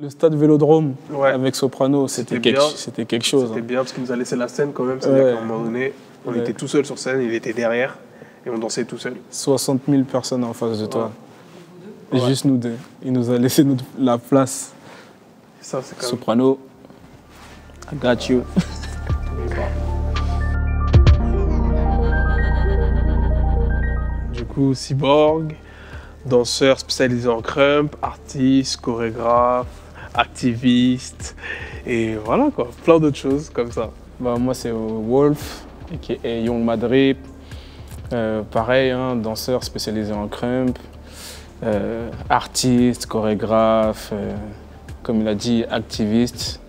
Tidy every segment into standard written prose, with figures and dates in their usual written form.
Le stade Vélodrome Ouais. avec Soprano, c'était quelque chose. C'était bien parce qu'il nous a laissé la scène quand même. C'est-à-dire qu'à un moment donné, on était tout seul sur scène, il était derrière et on dansait tout seul. 60 000 personnes en face de toi. Ouais. Et juste nous deux. Il nous a laissé la place. Ça, c'est quand même... Soprano, I got you. Du coup, Cyborg, danseur spécialisé en crump, artiste, chorégraphe, activiste, et voilà quoi, plein d'autres choses comme ça. Bah, moi, c'est Wolf, et Young Madrid. Pareil, hein, danseur spécialisé en crump, artiste, chorégraphe, comme il a dit, activiste.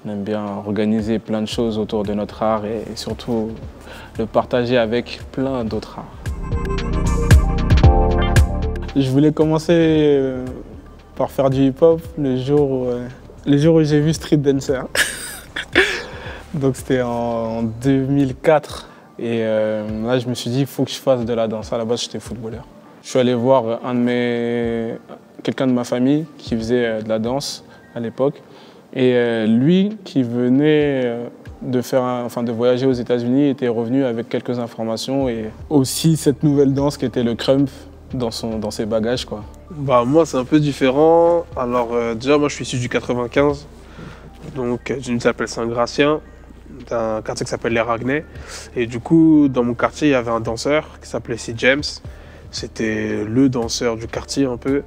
On aime bien organiser plein de choses autour de notre art et surtout le partager avec plein d'autres arts. Je voulais commencer par faire du hip-hop le jour où j'ai vu Street Dancer. Donc c'était en 2004. Et là, je me suis dit, il faut que je fasse de la danse. À la base, j'étais footballeur. Je suis allé voir quelqu'un de ma famille qui faisait de la danse à l'époque. Et lui, qui venait de voyager aux États-Unis, était revenu avec quelques informations et aussi cette nouvelle danse qui était le crump dans ses bagages, quoi. Bah, moi, c'est un peu différent. Alors, déjà, moi, je suis issu du 95, donc d'une ville qui s'appelle Saint-Gratien, d'un quartier qui s'appelle Les Ragnais. Et du coup, dans mon quartier, il y avait un danseur qui s'appelait C. James. C'était le danseur du quartier un peu.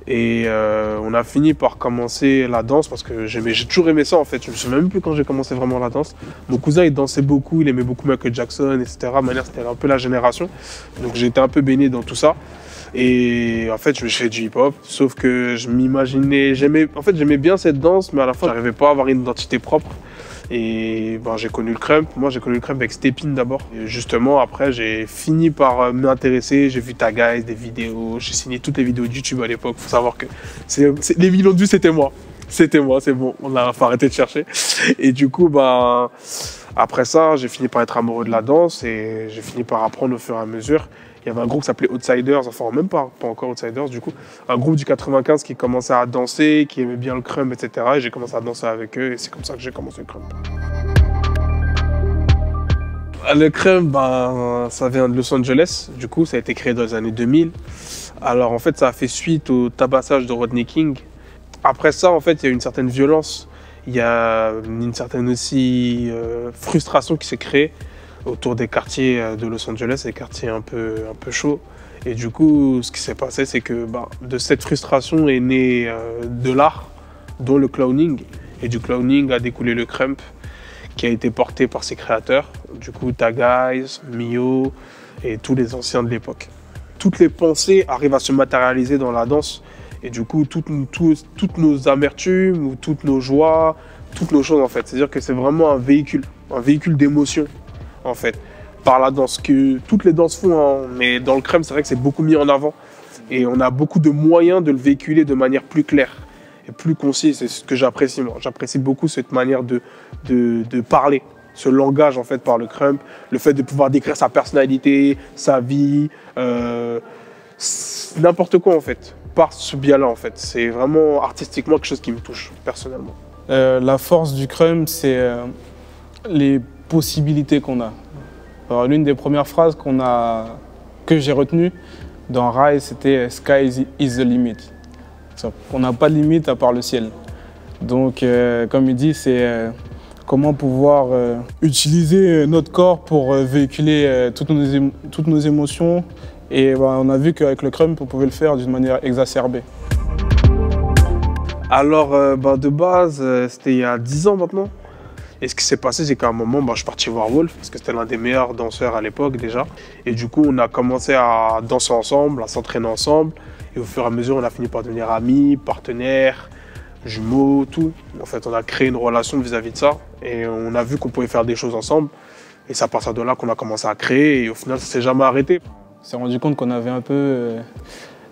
Et on a fini par commencer la danse parce que j'ai toujours aimé ça en fait. Je me souviens même plus quand j'ai commencé vraiment la danse. Mon cousin il dansait beaucoup, il aimait beaucoup Michael Jackson, etc. C'était un peu la génération. Donc j'étais un peu baigné dans tout ça. Et en fait, je fais du hip-hop, sauf que je m'imaginais, j'aimais bien cette danse, mais à la fin, j'arrivais pas à avoir une identité propre. Et ben, j'ai connu le crump. Moi, j'ai connu le crump avec Stepin d'abord. Et justement, après, j'ai fini par m'intéresser. J'ai vu Tag Guys, des vidéos. J'ai signé toutes les vidéos de YouTube à l'époque. Faut savoir que les millions de vues, c'était moi. C'était moi, c'est bon. On a arrêté de chercher. Et du coup, ben, après ça, j'ai fini par être amoureux de la danse et j'ai fini par apprendre au fur et à mesure. Il y avait un groupe qui s'appelait Outsiders, enfin même pas encore Outsiders du coup, un groupe du 95 qui commençait à danser, qui aimait bien le crump, etc. Et j'ai commencé à danser avec eux et c'est comme ça que j'ai commencé le crump. Le crump, ben, ça vient de Los Angeles, du coup ça a été créé dans les années 2000. Alors en fait ça a fait suite au tabassage de Rodney King. Après ça en fait il y a une certaine violence, il y a une certaine aussi frustration qui s'est créée autour des quartiers de Los Angeles, des quartiers un peu chauds. Et du coup, ce qui s'est passé, c'est que de cette frustration est né de l'art, dont le clowning. Et du clowning a découlé le crump, qui a été porté par ses créateurs. Du coup, Tag Guys, Mio et tous les anciens de l'époque. Toutes les pensées arrivent à se matérialiser dans la danse. Et du coup, toutes nos amertumes, ou toutes nos joies, toutes nos choses en fait. C'est-à-dire que c'est vraiment un véhicule d'émotion. En fait, par la danse, que toutes les danses font, hein, mais dans le crump, c'est vrai que c'est beaucoup mis en avant et on a beaucoup de moyens de le véhiculer de manière plus claire et plus concise. C'est ce que j'apprécie moi. J'apprécie beaucoup cette manière de parler, ce langage en fait par le crump, le fait de pouvoir décrire sa personnalité, sa vie, n'importe quoi en fait, par ce biais-là en fait. C'est vraiment artistiquement quelque chose qui me touche personnellement. La force du crump, c'est les possibilités qu'on a. Alors, l'une des premières phrases que j'ai retenues dans Rise, c'était « Sky is the limit ». On n'a pas de limite à part le ciel. Donc, comme il dit, c'est comment pouvoir utiliser notre corps pour véhiculer toutes nos émotions. Et on a vu qu'avec le crump, on pouvait le faire d'une manière exacerbée. Alors, de base, c'était il y a 10 ans maintenant. Et ce qui s'est passé, c'est qu'à un moment, je suis parti voir Wolf, parce que c'était l'un des meilleurs danseurs à l'époque déjà. Et du coup, on a commencé à danser ensemble, à s'entraîner ensemble. Et au fur et à mesure, on a fini par devenir amis, partenaires, jumeaux, tout. En fait, on a créé une relation vis-à-vis de ça. Et on a vu qu'on pouvait faire des choses ensemble. Et c'est à partir de là qu'on a commencé à créer. Et au final, ça ne s'est jamais arrêté. On s'est rendu compte qu'on avait un peu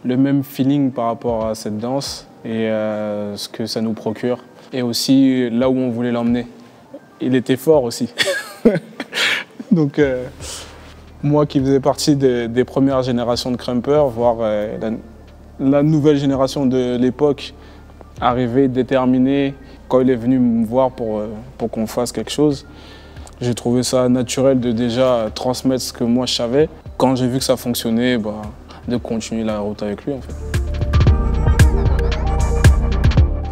le même feeling par rapport à cette danse et ce que ça nous procure. Et aussi là où on voulait l'emmener. Il était fort aussi. Donc, moi qui faisais partie des premières générations de crumpers, voire la nouvelle génération de l'époque, arrivé, déterminé. Quand il est venu me voir pour qu'on fasse quelque chose, j'ai trouvé ça naturel de déjà transmettre ce que moi je savais. Quand j'ai vu que ça fonctionnait, de continuer la route avec lui en fait.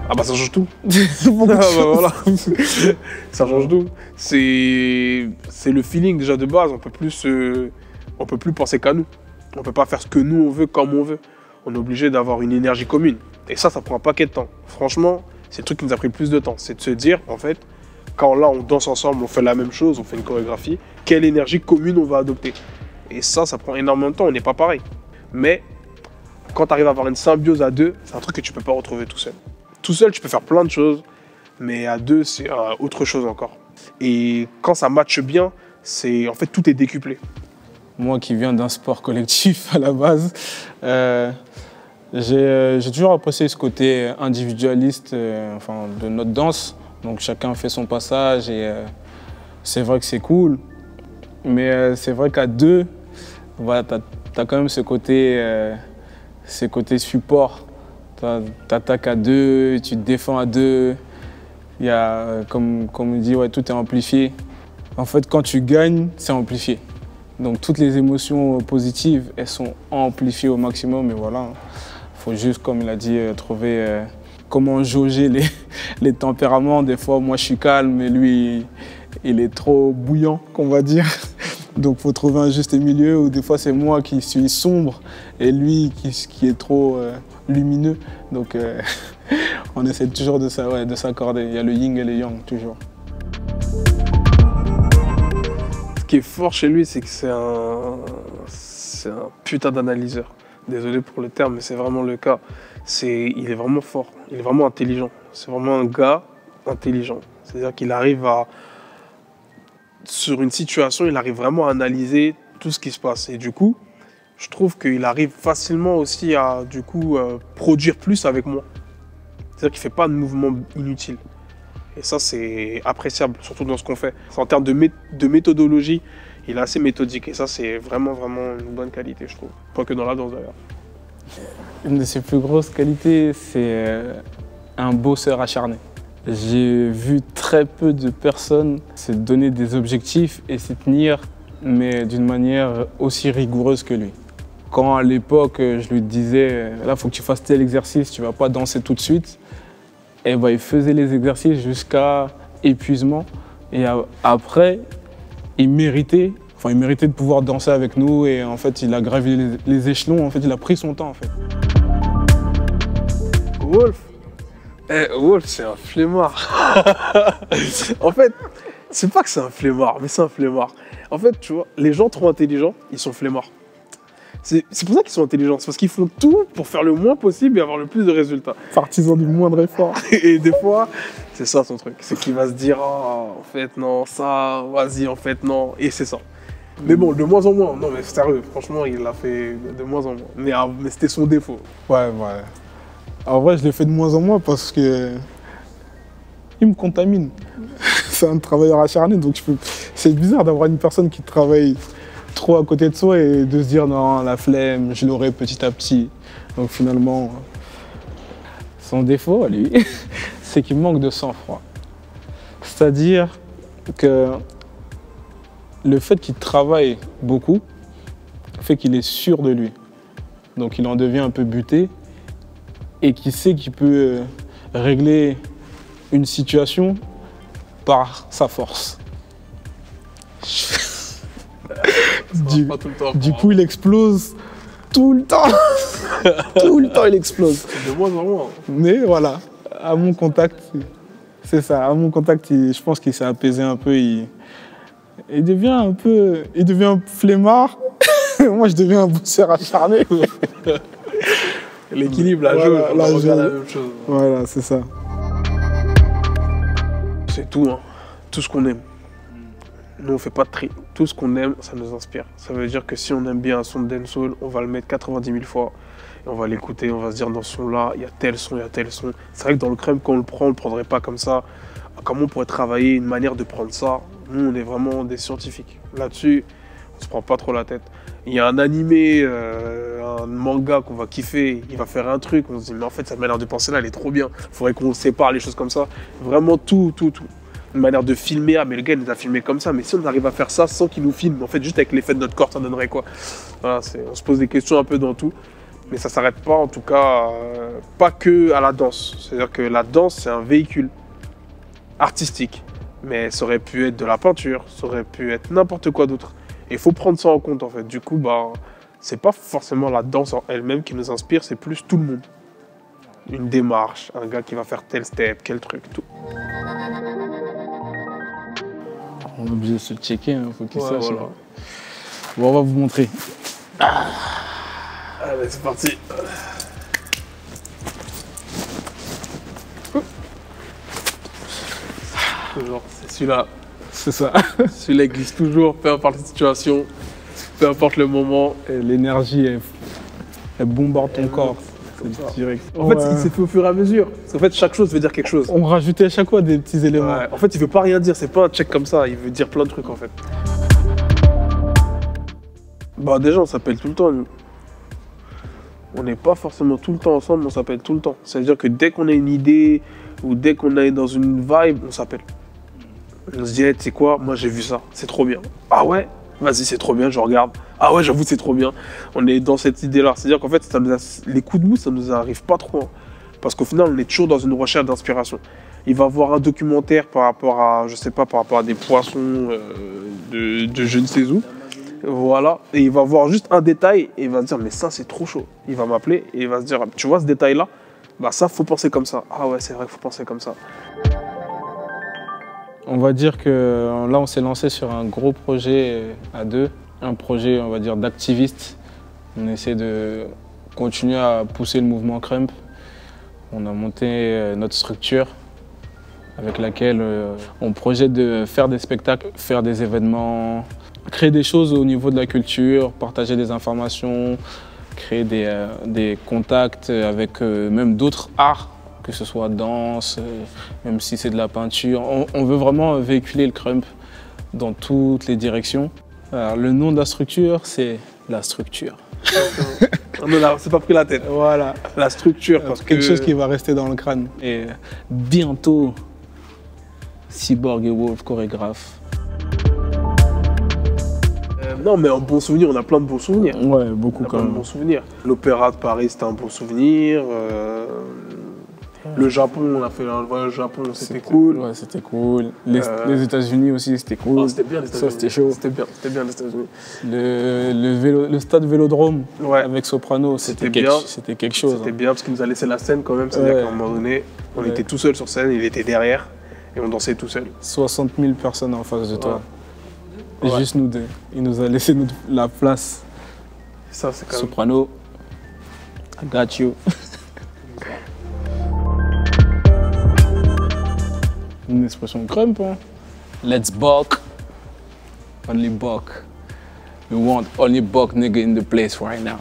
Ah bah ça change tout. Voilà. Ça change tout. C'est le feeling déjà de base. On peut plus penser qu'à nous. On peut pas faire ce que nous on veut comme on veut. On est obligé d'avoir une énergie commune. Et ça prend un paquet de temps. Franchement, c'est le truc qui nous a pris le plus de temps. C'est de se dire, en fait, quand là on danse ensemble, on fait la même chose, on fait une chorégraphie, quelle énergie commune on va adopter. Et ça prend énormément de temps, on n'est pas pareil. Mais quand tu arrives à avoir une symbiose à deux, c'est un truc que tu peux pas retrouver tout seul. Tout seul, tu peux faire plein de choses, mais à deux, c'est autre chose encore. Et quand ça matche bien, en fait, tout est décuplé. Moi qui viens d'un sport collectif à la base, j'ai toujours apprécié ce côté individualiste de notre danse. Donc chacun fait son passage et c'est vrai que c'est cool. Mais c'est vrai qu'à deux, voilà, tu as quand même ce côté support. Tu attaques à deux, tu te défends à deux. Il y a, comme on dit, ouais, tout est amplifié. En fait, quand tu gagnes, c'est amplifié. Donc toutes les émotions positives, elles sont amplifiées au maximum. Et voilà, il faut juste, comme il a dit, trouver comment jauger les tempéraments. Des fois, moi, je suis calme et lui, il est trop bouillant, qu'on va dire. Donc il faut trouver un juste milieu. Ou des fois, c'est moi qui suis sombre et lui qui est trop lumineux. Donc on essaie toujours de s'accorder. Il y a le yin et le yang, toujours. Ce qui est fort chez lui, c'est que c'est un putain d'analyseur. Désolé pour le terme, mais c'est vraiment le cas. Il est vraiment fort, il est vraiment intelligent. C'est vraiment un gars intelligent. C'est-à-dire qu'il arrive sur une situation, il arrive vraiment à analyser tout ce qui se passe. Et du coup, je trouve qu'il arrive facilement aussi à produire plus avec moi. C'est-à-dire qu'il ne fait pas de mouvements inutiles. Et ça, c'est appréciable, surtout dans ce qu'on fait. En termes de méthodologie, il est assez méthodique. Et ça, c'est vraiment une bonne qualité, je trouve. Pas que dans la danse, d'ailleurs. Une de ses plus grosses qualités, c'est un bosseur acharné. J'ai vu très peu de personnes se donner des objectifs et s'y tenir, mais d'une manière aussi rigoureuse que lui. Quand à l'époque, je lui disais, là, il faut que tu fasses tel exercice, tu ne vas pas danser tout de suite, et il faisait les exercices jusqu'à épuisement. Et après, il méritait de pouvoir danser avec nous. Et en fait, il a gravi les échelons. En fait, il a pris son temps. En fait. Wolf, c'est un flemmard. En fait, c'est pas que c'est un flemmard, mais c'est un flemmard. En fait, tu vois, les gens trop intelligents, ils sont flemmards. C'est pour ça qu'ils sont intelligents, c'est parce qu'ils font tout pour faire le moins possible et avoir le plus de résultats. Partisans du moindre effort. Et des fois, c'est ça son truc. C'est qu'il va se dire, en fait, non, ça, vas-y, en fait, non. Et c'est ça. Mais bon, de moins en moins. Non, mais sérieux, franchement, il l'a fait de moins en moins. Mais c'était son défaut. Ouais. En vrai, je l'ai fait de moins en moins parce que il me contamine. C'est un travailleur acharné, donc c'est bizarre d'avoir une personne qui travaille trop à côté de soi et de se dire non, la flemme, je l'aurai petit à petit. Donc finalement, son défaut à lui, c'est qu'il manque de sang-froid. C'est-à-dire que le fait qu'il travaille beaucoup fait qu'il est sûr de lui. Donc il en devient un peu buté et qu'il sait qu'il peut régler une situation par sa force. Du coup, il explose tout le temps. Tout le temps, il explose. De moins en moins. Mais voilà, à mon contact, c'est ça. À mon contact, je pense qu'il s'est apaisé un peu. Il devient un flemmard. Moi, je deviens un bosseur acharné. L'équilibre, la jauge, on regarde la même chose. Voilà, c'est ça. C'est tout, hein. Tout ce qu'on aime. Nous, on ne fait pas de tri. Tout ce qu'on aime, ça nous inspire. Ça veut dire que si on aime bien un son de dancehall, on va le mettre 90 000 fois. Et on va l'écouter, on va se dire dans ce son-là, il y a tel son, il y a tel son. C'est vrai que dans le crème, quand on le prendrait pas comme ça. Comment on pourrait travailler une manière de prendre ça? Nous, on est vraiment des scientifiques. Là-dessus, on se prend pas trop la tête. Il y a un animé, un manga qu'on va kiffer, il va faire un truc, on se dit mais en fait cette manière de penser là elle est trop bien, il faudrait qu'on sépare les choses comme ça. Vraiment tout. Une manière de filmer, ah mais le gars il nous a filmé comme ça, mais si on arrive à faire ça sans qu'il nous filme, en fait juste avec l'effet de notre corps ça donnerait quoi? Voilà, on se pose des questions un peu dans tout, mais ça s'arrête pas en tout cas, pas que à la danse. C'est-à-dire que la danse c'est un véhicule artistique, mais ça aurait pu être de la peinture, ça aurait pu être n'importe quoi d'autre. Et il faut prendre ça en compte en fait. Du coup, c'est pas forcément la danse en elle-même qui nous inspire, c'est plus tout le monde. Une démarche, un gars qui va faire tel step, quel truc, tout. On est obligé de se checker, hein, faut qu'il sache. Voilà. Bon, on va vous montrer. Allez, c'est parti. Toujours, c'est celui-là. C'est ça. Celui-là glisse toujours, peu importe la situation, peu importe le moment. Et l'énergie, elle bombarde ton corps. C'est direct. En fait, il s'est fait au fur et à mesure. Parce qu'en fait, chaque chose veut dire quelque chose. On rajoutait à chaque fois des petits éléments. Ouais. En fait, il veut pas rien dire, c'est pas un check comme ça, il veut dire plein de trucs en fait. Bah déjà, on s'appelle tout le temps, nous. On n'est pas forcément tout le temps ensemble, on s'appelle tout le temps. C'est-à-dire que dès qu'on a une idée ou dès qu'on est dans une vibe, on s'appelle. On se dit, hey, tu sais quoi, moi j'ai vu ça, c'est trop bien. Ah ouais, vas-y, c'est trop bien, je regarde. Ah ouais, j'avoue, c'est trop bien. On est dans cette idée-là. C'est-à-dire qu'en fait, les coups de mou, ça nous arrive pas trop. Hein. Parce qu'au final, on est toujours dans une recherche d'inspiration. Il va voir un documentaire par rapport à, je sais pas, par rapport à des poissons de je ne sais où. Voilà. Et il va voir juste un détail et il va se dire, mais ça, c'est trop chaud. Il va m'appeler et il va se dire, tu vois ce détail-là? Bah ça, faut penser comme ça. Ah ouais, c'est vrai qu'il faut penser comme ça. On va dire que là, on s'est lancé sur un gros projet à deux. Un projet, on va dire, d'activiste. On essaie de continuer à pousser le mouvement Crump. On a monté notre structure avec laquelle on projette de faire des spectacles, faire des événements, créer des choses au niveau de la culture, partager des informations, créer des contacts avec même d'autres arts, que ce soit danse, même si c'est de la peinture. On veut vraiment véhiculer le Crump dans toutes les directions. Alors, le nom de la structure, c'est la structure. On ne s'est pas pris la tête. Voilà. La structure, parce que... Quelque chose qui va rester dans le crâne. Et bientôt, Cyborg et Wolf chorégraphe. Non, mais un bon souvenir, on a plein de bons souvenirs. Ouais, beaucoup quand Plein de même. bons souvenirs. L'Opéra de Paris, c'était un bon souvenir. Le Japon, on a fait un voyage au Japon, c'était cool. Ouais, c'était cool. Les États-Unis aussi, c'était cool. Oh, c'était bien les États-Unis. Ça, c'était chaud. C'était bien les États-Unis. Le stade Vélodrome Ouais. avec Soprano, c'était bien. C'était quelque chose. C'était bien parce qu'il nous a laissé la scène quand même. C'est-à-dire Ouais. qu'à un moment donné, on Ouais. était tout seul sur scène, il était derrière et on dansait tout seul. 60 000 personnes en face de toi. Ouais. Et juste nous deux. Il nous a laissé la place. Ça, c'est quand même... Soprano, I got you. Une expression Crump, hein. Let's buck. Only buck. We want only buck nigga in the place right now.